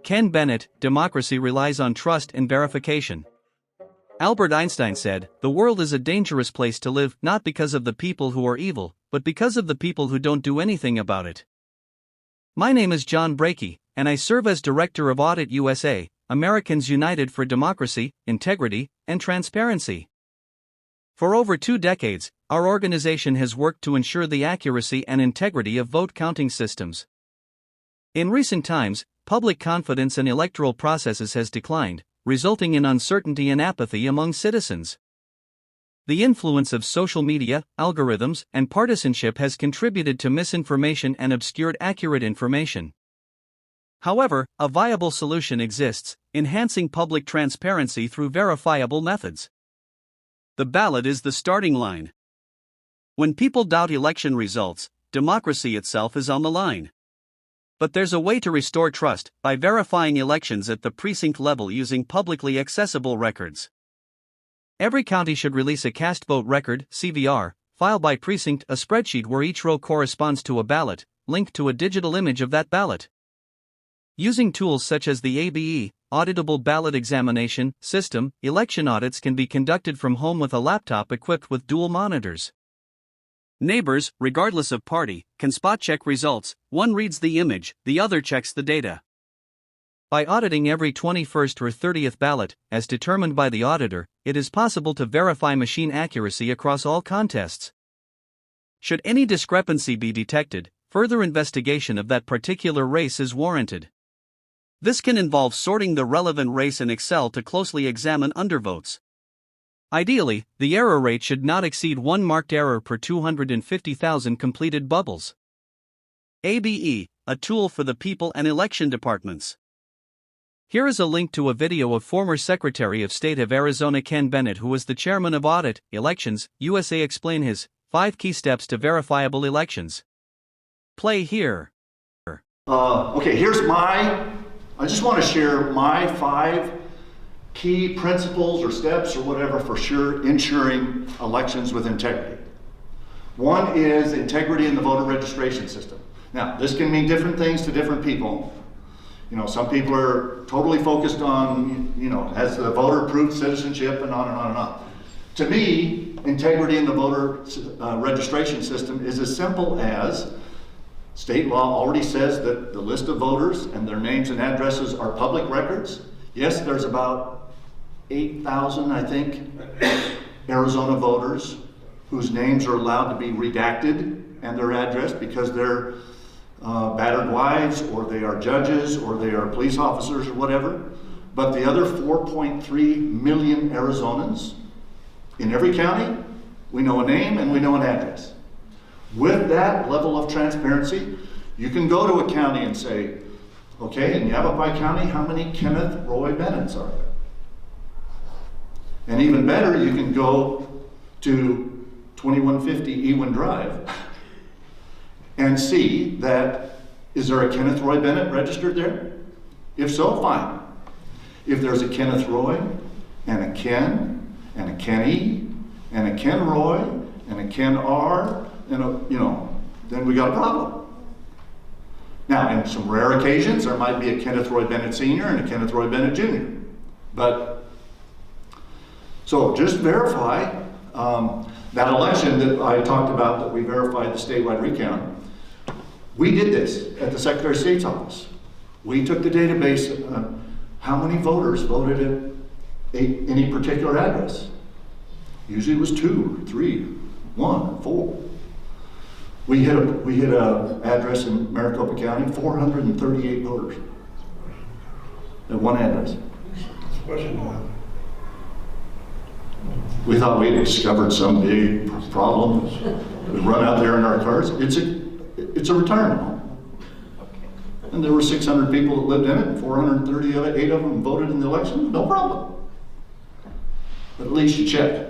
Ken Bennett, democracy relies on trust and verification. Albert Einstein said, "The world is a dangerous place to live, not because of the people who are evil, but because of the people who don't do anything about it." My name is John Brakey, and I serve as Director of AUDIT USA, Americans United for Democracy, Integrity, and Transparency. For over 2 decades, our organization has worked to ensure the accuracy and integrity of vote counting systems. In recent times, public confidence in electoral processes has declined, resulting in uncertainty and apathy among citizens. The influence of social media, algorithms, and partisanship has contributed to misinformation and obscured accurate information. However, a viable solution exists: enhancing public transparency through verifiable methods. The ballot is the starting line. When people doubt election results, democracy itself is on the line. But there's a way to restore trust, by verifying elections at the precinct level using publicly accessible records. Every county should release a cast vote record (CVR) file by precinct, a spreadsheet where each row corresponds to a ballot, linked to a digital image of that ballot. Using tools such as the ABE, Auditable Ballot Examination System, election audits can be conducted from home with a laptop equipped with dual monitors. Neighbors, regardless of party, can spot-check results. One reads the image, the other checks the data. By auditing every 21st or 30th ballot, as determined by the auditor, it is possible to verify machine accuracy across all contests. Should any discrepancy be detected, further investigation of that particular race is warranted. This can involve sorting the relevant race in Excel to closely examine undervotes. Ideally, the error rate should not exceed 1 marked error per 250,000 completed bubbles. ABE, a tool for the people and election departments. Here is a link to a video of former Secretary of State of Arizona Ken Bennett, who was the chairman of AUDIT Elections USA, explain his 5 key steps to verifiable elections. Play here. I just want to share my 5 key principles or steps or whatever for ensuring elections with integrity. One is integrity in the voter registration system. Now, this can mean different things to different people. Some people are totally focused on, has the voter proved citizenship and on and on and on. To me, integrity in the voter registration system is as simple as state law already says that the list of voters and their names and addresses are public records. Yes, there's about 8,000, I think, Arizona voters whose names are allowed to be redacted and their address because they're battered wives, or they are judges, or they are police officers, or whatever. But the other 4.3 million Arizonans, in every county, we know a name and we know an address. With that level of transparency, you can go to a county and say, okay, in Yavapai County, how many Kenneth Roy Bennetts are there? And even better, you can go to 2150 Ewan Drive and see that, is there a Kenneth Roy Bennett registered there? If so, fine. If there's a Kenneth Roy, and a Ken, and a Kenny, and a Ken Roy, and a Ken R, and then we got a problem. Now, in some rare occasions, there might be a Kenneth Roy Bennett Sr. and a Kenneth Roy Bennett Jr. So just verify that election that I talked about, that we verified the statewide recount. We did this at the Secretary of State's office. We took the database of how many voters voted at any particular address. Usually it was 2, 3, 1, 4. We hit a address in Maricopa County, 438 voters at one address. We thought we had discovered some big problem. We run out there in our cars. It's a retirement home. And there were 600 people that lived in it, 438 of them voted in the election, no problem. But at least you check.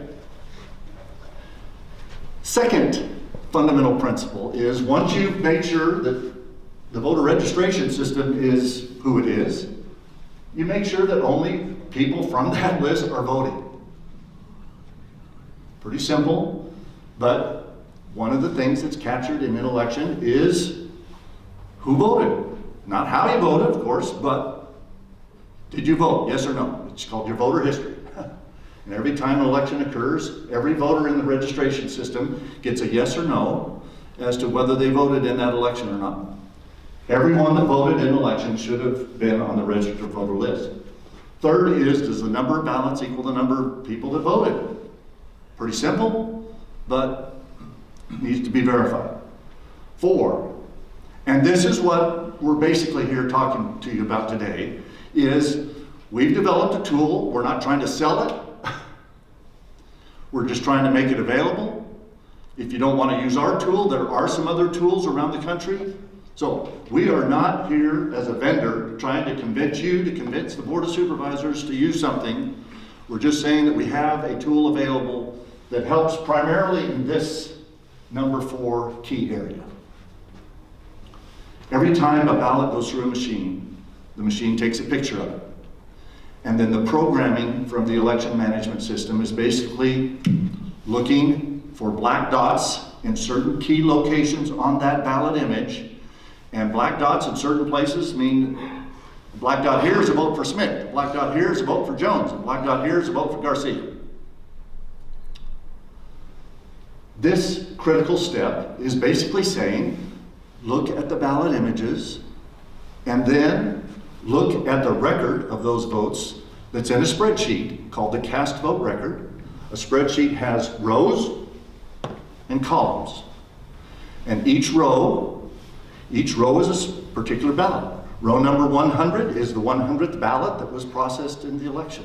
Second fundamental principle is, once you've made sure that the voter registration system is who it is, you make sure that only people from that list are voting. Pretty simple, but one of the things that's captured in an election is who voted. Not how you voted, of course, but did you vote, yes or no? It's called your voter history. And every time an election occurs, every voter in the registration system gets a yes or no as to whether they voted in that election or not. Everyone that voted in an election should have been on the registered voter list. Third is, does the number of ballots equal the number of people that voted? Pretty simple, but needs to be verified. 4, and this is what we're basically here talking to you about today, is we've developed a tool. We're not trying to sell it. We're just trying to make it available. If you don't want to use our tool, there are some other tools around the country. So we are not here as a vendor trying to convince you, to convince the Board of Supervisors to use something. We're just saying that we have a tool available that helps primarily in this number 4 key area. Every time a ballot goes through a machine, the machine takes a picture of it. And then the programming from the election management system is basically looking for black dots in certain key locations on that ballot image. And black dots in certain places mean a black dot here is a vote for Smith, a black dot here is a vote for Jones, a black dot here is a vote for Garcia. This critical step is basically saying, look at the ballot images and then look at the record of those votes that's in a spreadsheet called the cast vote record. A spreadsheet has rows and columns. And each row is a particular ballot. Row number 100 is the 100th ballot that was processed in the election.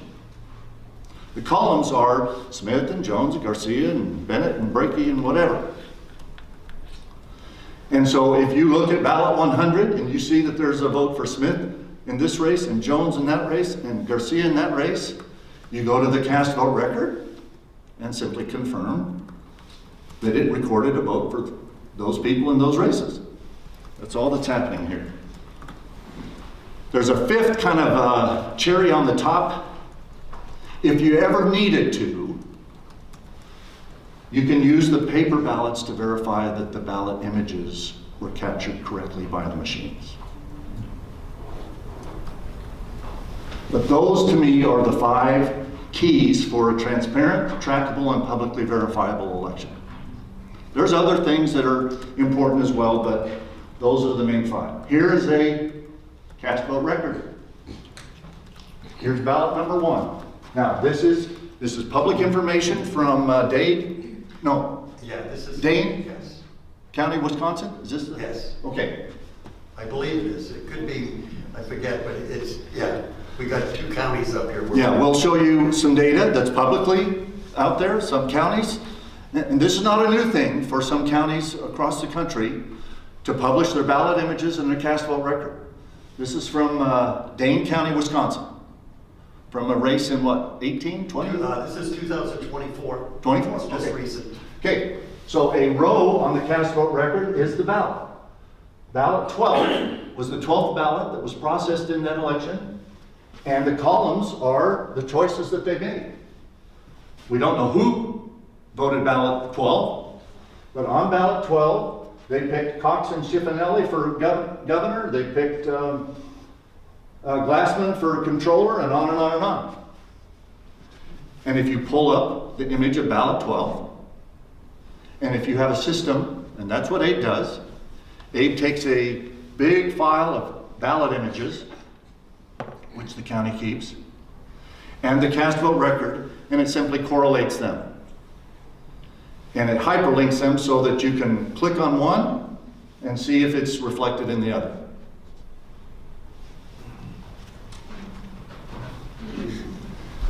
The columns are Smith and Jones and Garcia and Bennett and Brakey and whatever. And so if you look at ballot 100 and you see that there's a vote for Smith in this race and Jones in that race and Garcia in that race, you go to the cast vote record and simply confirm that it recorded a vote for those people in those races. That's all that's happening here. There's a 5th kind of cherry on the top. If you ever needed to, you can use the paper ballots to verify that the ballot images were captured correctly by the machines. But those to me are the 5 keys for a transparent, trackable, and publicly verifiable election. There's other things that are important as well, but those are the main 5. Here is a cast vote record. Here's ballot number 1. Now this is public information from Dane. No. Yeah, this is Dane. Yes. County, Wisconsin. Is this? Yes. Okay. I believe it is. It could be. I forget, but it's yeah. We got 2 counties up here. Yeah, we'll show you some data that's publicly out there. Some counties, and this is not a new thing for some counties across the country to publish their ballot images and their cast vote record. This is from Dane County, Wisconsin. From a race in what, 18, 20? This is 2024. 24? It's just Okay. recent. Okay, so a row on the cast vote record is the ballot. Ballot 12 was the 12th ballot that was processed in that election, and the columns are the choices that they made. We don't know who voted ballot 12, but on ballot 12, they picked Cox and Schiffinelli for governor, they picked Glassman for controller, and on and on and on. And if you pull up the image of ballot 12, and if you have a system, and that's what Abe does, Abe takes a big file of ballot images, which the county keeps, and the cast vote record, and it simply correlates them. And it hyperlinks them so that you can click on one and see if it's reflected in the other.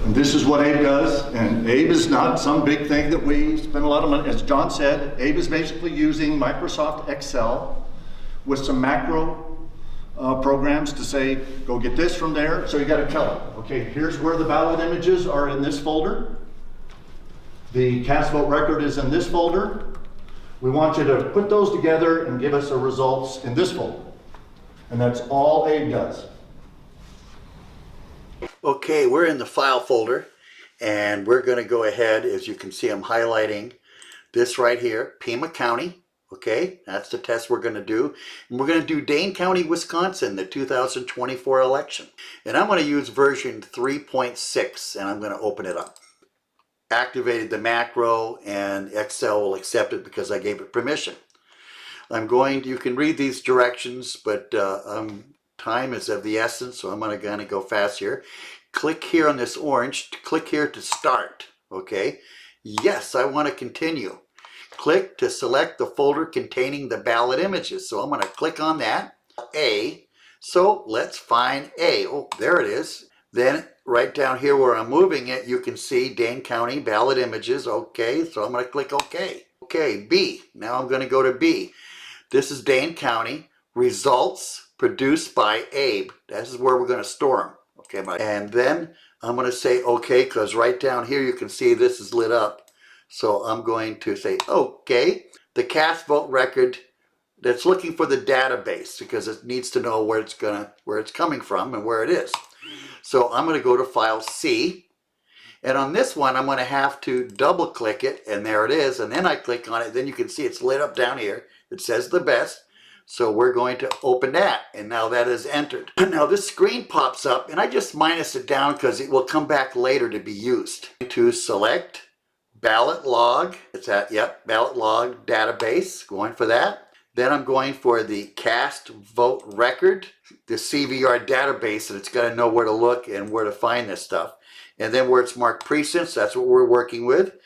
And this is what Abe does, and Abe is not some big thing that we spend a lot of money. As John said, Abe is basically using Microsoft Excel with some macro programs to say, go get this from there. So you got to tell it, okay, here's where the ballot images are in this folder. The cast vote record is in this folder. We want you to put those together and give us the results in this folder. And that's all Abe does. Okay, we're in the file folder, and we're going to go ahead. As you can see, I'm highlighting this right here, Pima County. Okay, that's the test we're going to do. And we're going to do Dane County, Wisconsin, the 2024 election. And I'm going to use version 3.6, and I'm going to open it up. Activated the macro, and Excel will accept it because I gave it permission. You can read these directions, but time is of the essence, so I'm going to go fast here. Click here on this orange, click here to start, okay? Yes, I want to continue. Click to select the folder containing the ballot images. So I'm going to click on that, A. So let's find A. Oh, there it is. Then right down here where I'm moving it, you can see Dane County ballot images. Okay, so I'm going to click OK. Okay, B. Now I'm going to go to B. This is Dane County, results produced by Abe. This is where we're going to store them. Okay, and then I'm going to say OK, because right down here you can see this is lit up. So I'm going to say OK. The cast vote record that's looking for the database because it needs to know where it's coming from and where it is. So I'm going to go to file C. And on this one, I'm going to have to double click it, and there it is. And then I click on it. Then you can see it's lit up down here. It says the best. So we're going to open that, and now that is entered. Now this screen pops up, and I just minus it down because it will come back later to be used. To select ballot log. It's at, yep, ballot log database. Going for that. Then I'm going for the cast vote record, the CVR database, and it's got to know where to look and where to find this stuff. And then where it's marked precincts, that's what we're working with.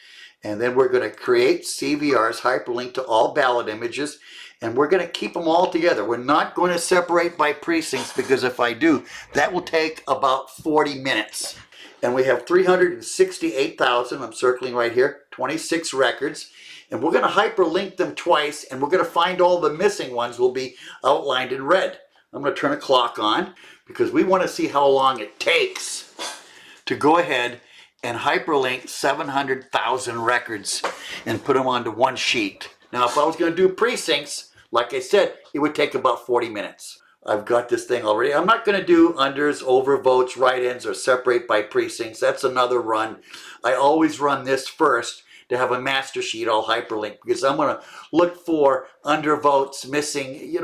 And then we're going to create CVRs, hyperlink to all ballot images, and we're going to keep them all together. We're not going to separate by precincts because if I do, that will take about 40 minutes. And we have 368,000, I'm circling right here, 26 records. And we're going to hyperlink them twice, and we're going to find all the missing ones will be outlined in red. I'm going to turn a clock on because we want to see how long it takes to go ahead and hyperlink 700,000 records and put them onto one sheet. Now, if I was going to do precincts, like I said, it would take about 40 minutes. I've got this thing already. I'm not going to do unders, overvotes, write-ins, or separate by precincts. That's another run. I always run this first to have a master sheet all hyperlinked because I'm going to look for undervotes, missing,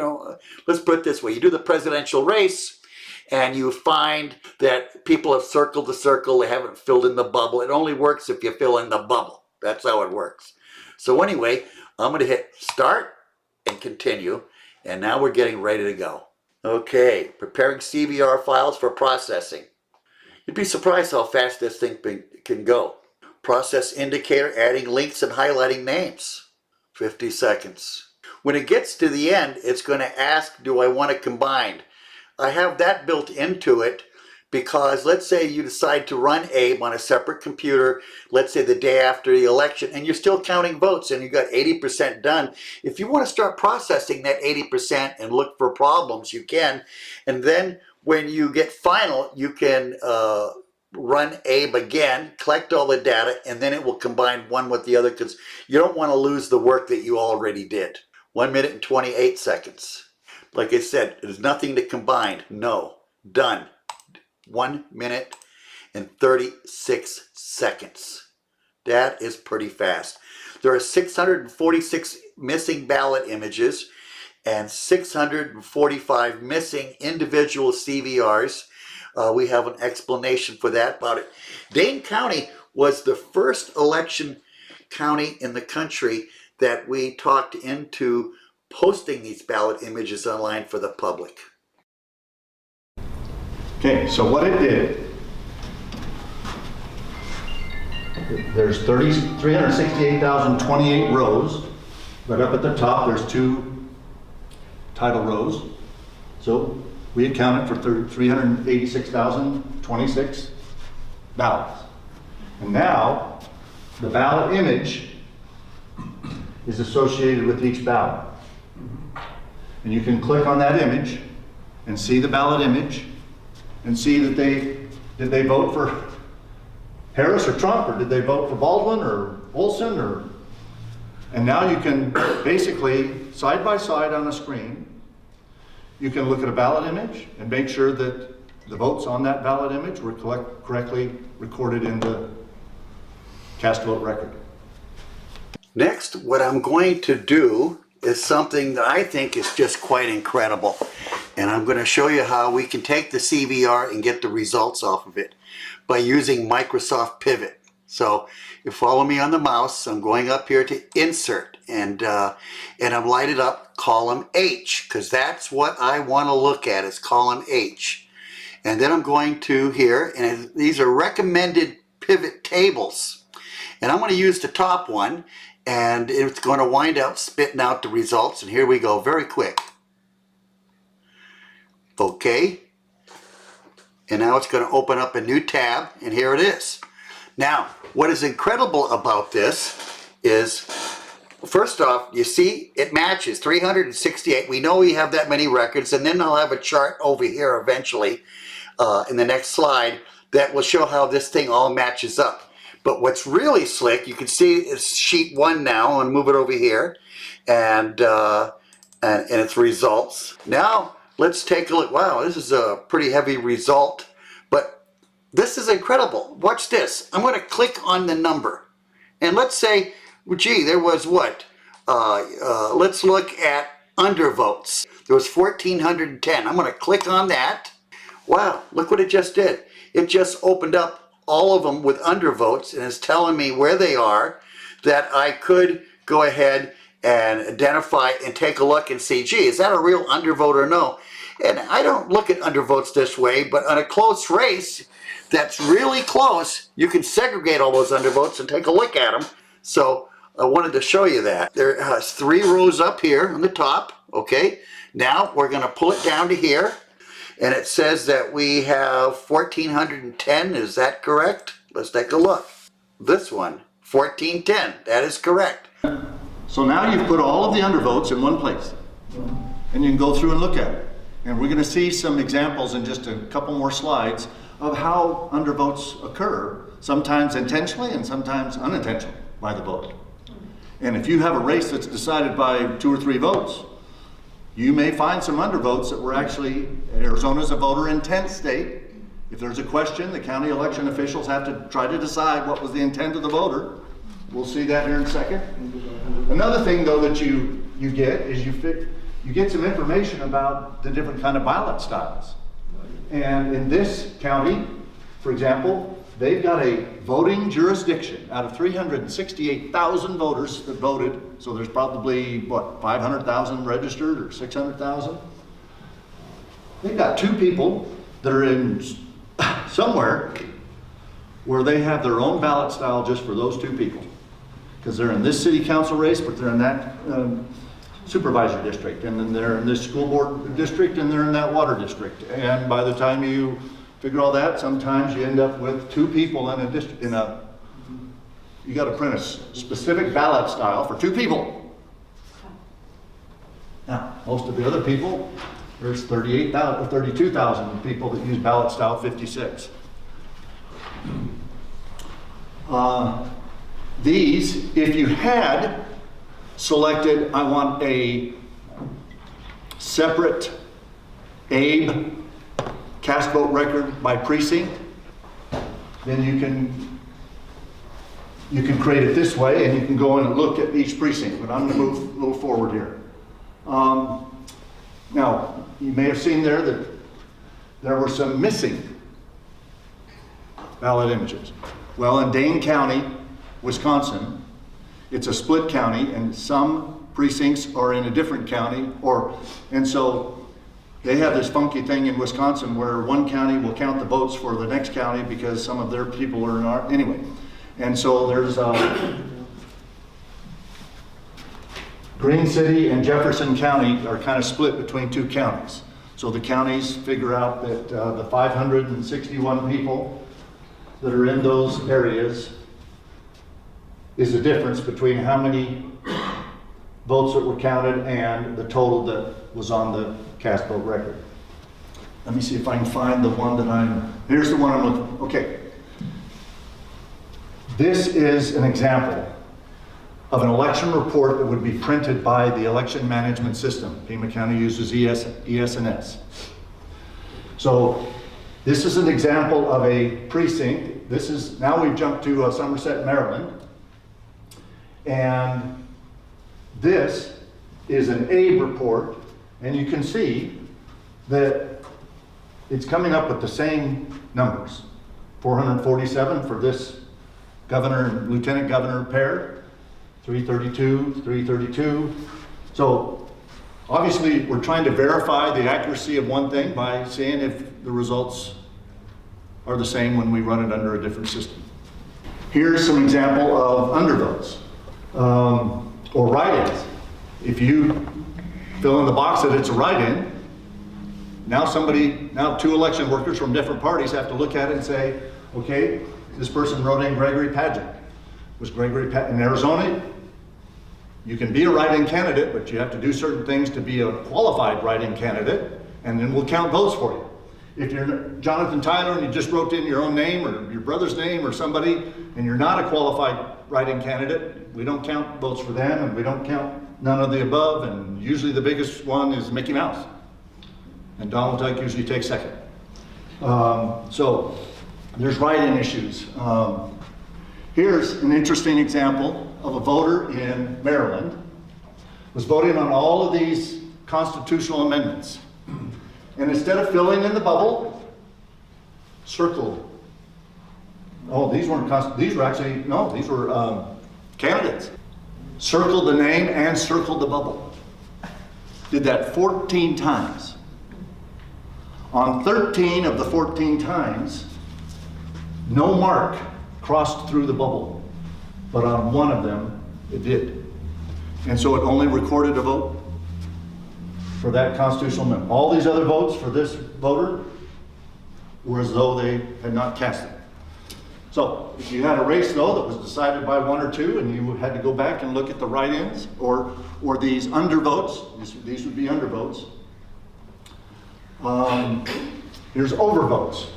let's put it this way. You do the presidential race and you find that people have circled the circle, they haven't filled in the bubble. It only works if you fill in the bubble. That's how it works. So anyway, I'm going to hit start and continue, and now we're getting ready to go. Okay, preparing CVR files for processing. You'd be surprised how fast this thing can go. Process indicator, adding links and highlighting names. 50 seconds. When it gets to the end, it's going to ask, do I want to combine? I have that built into it because let's say you decide to run Abe on a separate computer, let's say the day after the election, and you're still counting votes and you got 80% done. If you want to start processing that 80% and look for problems, you can. And then when you get final, you can run Abe again, collect all the data, and then it will combine one with the other because you don't want to lose the work that you already did. 1 minute and 28 seconds. Like I said, there's nothing to combine. No. Done. 1 minute and 36 seconds. That is pretty fast. There are 646 missing ballot images and 645 missing individual CVRs. We have an explanation for that about it. Dane County was the first election county in the country that we talked into posting these ballot images online for the public. Okay, so what it did, there's 368,028 rows, but up at the top there's 2 title rows. So we accounted for 386,026 ballots. And now the ballot image is associated with each ballot. And you can click on that image and see the ballot image and see that did they vote for Harris or Trump, or did they vote for Baldwin or Olson, and now you can basically side by side on a screen, you can look at a ballot image and make sure that the votes on that ballot image were correctly recorded in the cast vote record. Next, what I'm going to do is something that I think is just quite incredible. And I'm going to show you how we can take the CVR and get the results off of it by using Microsoft Pivot. So you follow me on the mouse. I'm going up here to Insert, and I've lighted up column H, because that's what I want to look at, is column H. And then I'm going to here, and these are recommended pivot tables. And I'm going to use the top one, and it's going to wind up spitting out the results. And here we go, very quick. Okay. And now it's going to open up a new tab, and here it is. Now, what is incredible about this is, first off, you see it matches 368. We know we have that many records, and then I'll have a chart over here eventually in the next slide that will show how this thing all matches up. But what's really slick, you can see is sheet 1 now. I'm going to move it over here, and its results. Now, let's take a look. Wow, this is a pretty heavy result, but this is incredible. Watch this. I'm going to click on the number, and let's say, well, gee, there was what? Let's look at undervotes. There was 1,410. I'm going to click on that. Wow, look what it just did. It just opened up all of them with undervotes, and it's telling me where they are, that I could go ahead and identify and take a look and see, gee, is that a real undervote or no? And I don't look at undervotes this way, but on a close race that's really close, you can segregate all those undervotes and take a look at them. So I wanted to show you that. There has 3 rows up here on the top, okay? Now we're going to pull it down to here, and it says that we have 1,410. Is that correct? Let's take a look. This one, 1,410. That is correct. So now you've put all of the undervotes in one place, and you can go through and look at it. And we're going to see some examples in just a couple more slides of how undervotes occur, sometimes intentionally and sometimes unintentionally by the vote. And if you have a race that's decided by 2 or 3 votes, you may find some undervotes that were actually, Arizona's a voter intent state. If there's a question, the county election officials have to try to decide what was the intent of the voter. We'll see that here in a second. Another thing though that you get is you get some information about the different kind of ballot styles. And in this county, for example, they've got a voting jurisdiction out of 368,000 voters that voted. So there's probably, what, 500,000 registered or 600,000? They've got 2 people that are in somewhere where they have their own ballot style just for those 2 people. Because they're in this city council race, but they're in that supervisor district, and then they're in this school board district, and they're in that water district. And by the time you figure all that, sometimes you end up with 2 people in a district, you got to print a specific ballot style for 2 people. Now, most of the other people, there's 38,000 or 32,000 people that use ballot style 56. These, if you had selected, I want a separate ABE cast vote record by precinct, then you can create it this way, and you can go in and look at each precinct. But I'm going to move forward here. Now, you may have seen there that there were some missing ballot images. Well, in Dane County, Wisconsin, it's a split county, and some precincts are in a different county, and so they have this funky thing in Wisconsin where one county will count the votes for the next county because some of their people are in our, anyway. And so there's Green City and Jefferson County are kind of split between 2 counties. So the counties figure out that the 561 people that are in those areas is the difference between how many votes that were counted and the total that was on the cast vote record. Let me see if I can find the one that here's the one I'm looking for. Okay. This is an example of an election report that would be printed by the election management system. Pima County uses ES&S. So this is an example of a precinct. Now we've jumped to Somerset, Maryland. And this is an AIB report, and you can see that it's coming up with the same numbers. 447 for this governor and lieutenant governor pair, 332, 332. So obviously we're trying to verify the accuracy of one thing by seeing if the results are the same when we run it under a different system. Here's some example of undervotes or write-ins. If you fill in the box that it's a write-in, now two election workers from different parties have to look at it and say, okay, this person wrote in Gregory Padgett. Was Gregory in Arizona? You can be a write-in candidate, but you have to do certain things to be a qualified write-in candidate, and then we'll count votes for you. If you're Jonathan Tyler and you just wrote in your own name or your brother's name or somebody, and you're not a qualified write-in candidate, we don't count votes for them, and we don't count none of the above, and usually the biggest one is Mickey Mouse. And Donald Duck usually takes second. So there's write-in issues. Here's an interesting example of a voter in Maryland was voting on all of these constitutional amendments. And instead of filling in the bubble, circled. Oh, these were candidates. Circled the name and circled the bubble. Did that 14 times. On 13 of the 14 times, no mark crossed through the bubble, but on one of them, it did. And so it only recorded a vote for that constitutional amendment. All these other votes for this voter were as though they had not cast it. So if you had a race though that was decided by one or two and you had to go back and look at the write-ins or these undervotes, these would be undervotes. Here's overvotes.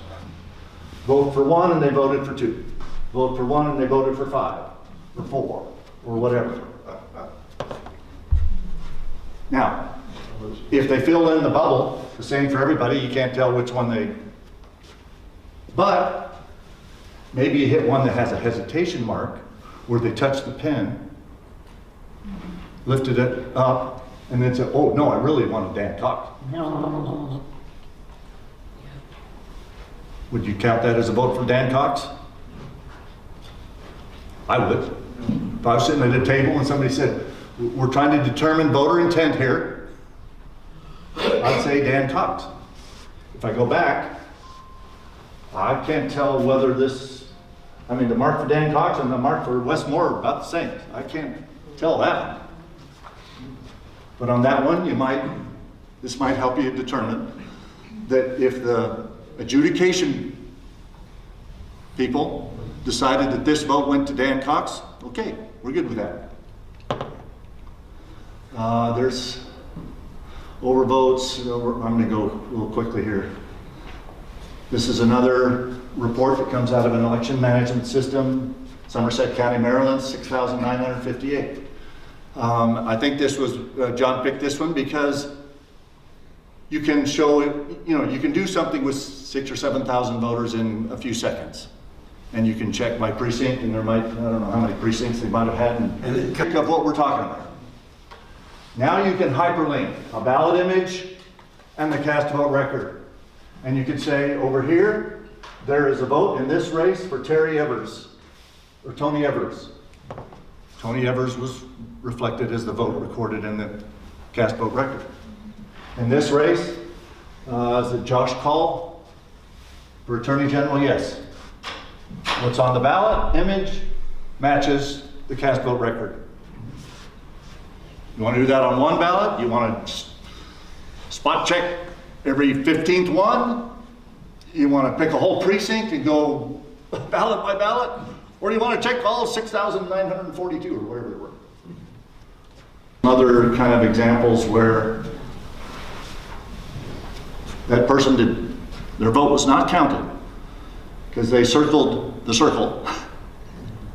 Vote for one and they voted for two. Vote for one and they voted for five, or four, or whatever. Now, if they fill in the bubble, the same for everybody, you can't tell which one they, but maybe you hit one that has a hesitation mark where they touched the pen, lifted it up, and then said, oh no, I really wanted Dan Cox. Would you count that as a vote for Dan Cox? I would. If I was sitting at a table and somebody said, we're trying to determine voter intent here, I'd say Dan Cox. If I go back, I can't tell whether the mark for Dan Cox and the mark for Wes Moore are about the same. I can't tell that. But on that one, this might help you determine that if the adjudication people decided that this vote went to Dan Cox, okay, we're good with that. There's overvotes. I'm going to go a little quickly here. This is another report that comes out of an election management system, Somerset County, Maryland, 6,958. I think this was, John picked this one because you can show it, you can do something with 6,000 or 7,000 voters in a few seconds. And you can check by precinct, and I don't know how many precincts they might have had, and pick up what we're talking about. Now you can hyperlink a ballot image and the cast vote record. And you can say, over here, there is a vote in this race for Terry Evers, or Tony Evers. Tony Evers was reflected as the vote recorded in the cast vote record. In this race, is it Josh Call for Attorney General? Yes. What's on the ballot image matches the cast vote record. You want to do that on one ballot? You want to spot check every 15th one? You want to pick a whole precinct and go ballot by ballot? Or do you want to check all 6,942 or wherever they were? Other kind of examples where that person their vote was not counted because they circled the circle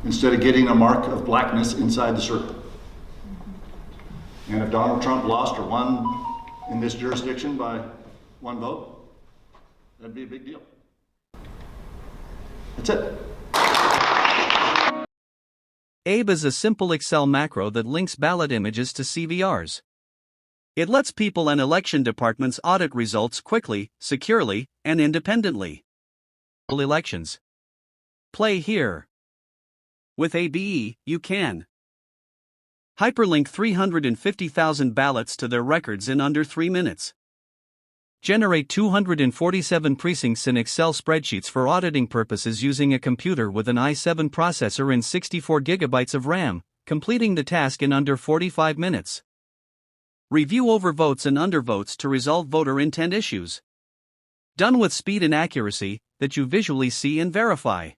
instead of getting a mark of blackness inside the circle. And if Donald Trump lost or won in this jurisdiction by one vote, that'd be a big deal. That's it. ABE is a simple Excel macro that links ballot images to CVRs. It lets people and election departments audit results quickly, securely, and independently. Elections. Play here. With ABE, you can hyperlink 350,000 ballots to their records in under 3 minutes. Generate 247 precincts in Excel spreadsheets for auditing purposes using a computer with an i7 processor and 64 GB of RAM, completing the task in under 45 minutes. Review overvotes and undervotes to resolve voter intent issues. Done with speed and accuracy that you visually see and verify.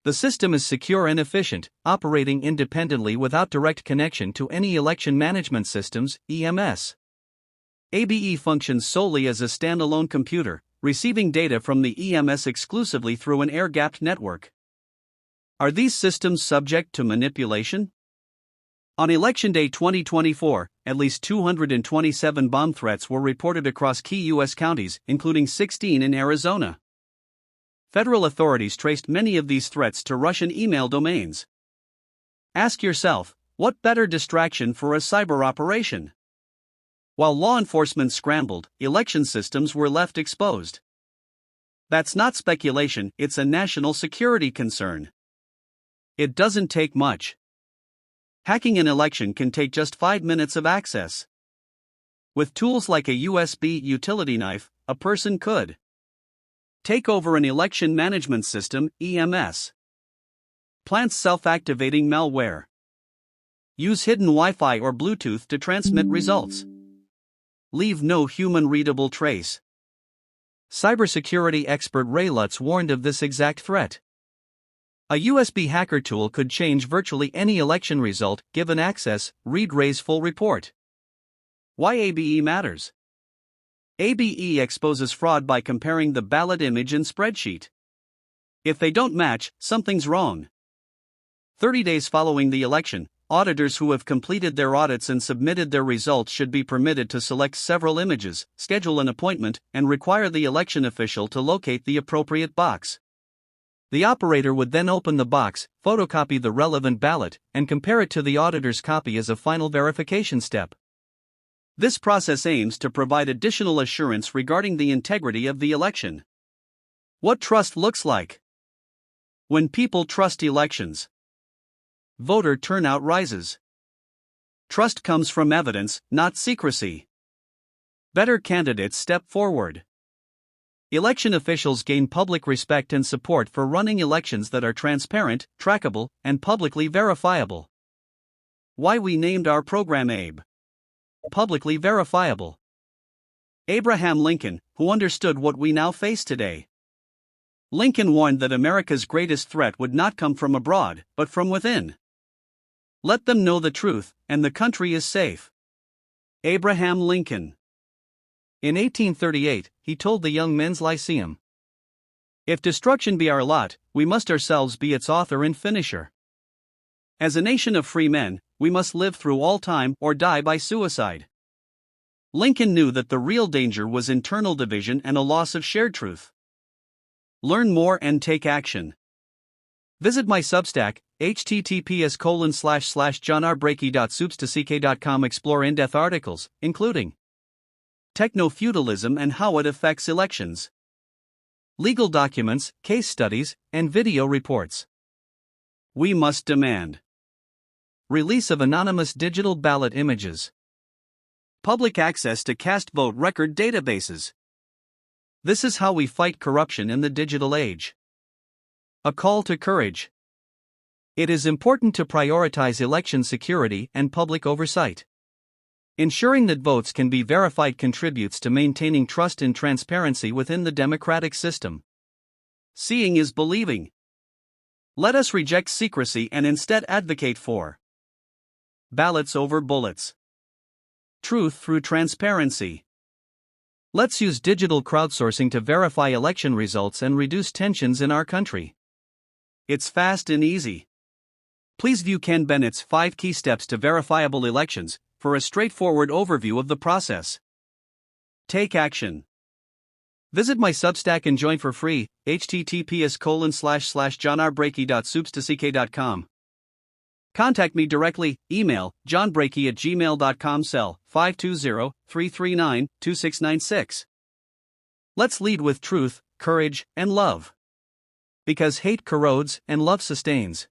The system is secure and efficient, operating independently without direct connection to any election management systems, EMS. ABE functions solely as a standalone computer, receiving data from the EMS exclusively through an air-gapped network. Are these systems subject to manipulation? On Election Day 2024, at least 227 bomb threats were reported across key U.S. counties, including 16 in Arizona. Federal authorities traced many of these threats to Russian email domains. Ask yourself, what better distraction for a cyber operation? While law enforcement scrambled, election systems were left exposed. That's not speculation, it's a national security concern. It doesn't take much. Hacking an election can take just 5 minutes of access. With tools like a USB utility knife, a person could take over an election management system, EMS. Plant self-activating malware. Use hidden Wi-Fi or Bluetooth to transmit results. Leave no human-readable trace. Cybersecurity expert Ray Lutz warned of this exact threat. A USB hacker tool could change virtually any election result, given access. Read Ray's full report. Why ABE matters. ABE exposes fraud by comparing the ballot image and spreadsheet. If they don't match, something's wrong. 30 days following the election, auditors who have completed their audits and submitted their results should be permitted to select several images, schedule an appointment, and require the election official to locate the appropriate box. The operator would then open the box, photocopy the relevant ballot, and compare it to the auditor's copy as a final verification step. This process aims to provide additional assurance regarding the integrity of the election. What trust looks like. When people trust elections, voter turnout rises. Trust comes from evidence, not secrecy. Better candidates step forward. Election officials gain public respect and support for running elections that are transparent, trackable, and publicly verifiable. Why we named our program ABE. Publicly verifiable. Abraham Lincoln, who understood what we now face today. Lincoln warned that America's greatest threat would not come from abroad, but from within. Let them know the truth, and the country is safe. Abraham Lincoln. In 1838, he told the Young Men's Lyceum, "If destruction be our lot, we must ourselves be its author and finisher. As a nation of free men, we must live through all time or die by suicide." Lincoln knew that the real danger was internal division and a loss of shared truth. Learn more and take action. Visit my Substack, https://johnrbrakey.substack.com. Explore in-depth articles, including techno-feudalism and how it affects elections, legal documents, case studies, and video reports. We must demand release of anonymous digital ballot images, public access to cast vote record databases. This is how we fight corruption in the digital age. A call to courage. It is important to prioritize election security and public oversight. Ensuring that votes can be verified contributes to maintaining trust and transparency within the democratic system. Seeing is believing. Let us reject secrecy and instead advocate for ballots over bullets. Truth through transparency. Let's use digital crowdsourcing to verify election results and reduce tensions in our country. It's fast and easy. Please view Ken Bennett's 5 Key Steps to Verifiable Elections for a straightforward overview of the process. Take action. Visit my Substack and join for free, https://johnrbrakey.substack.com. Contact me directly, email johnbrakey@gmail.com, cell 520-339-2696. Let's lead with truth, courage, and love. Because hate corrodes and love sustains.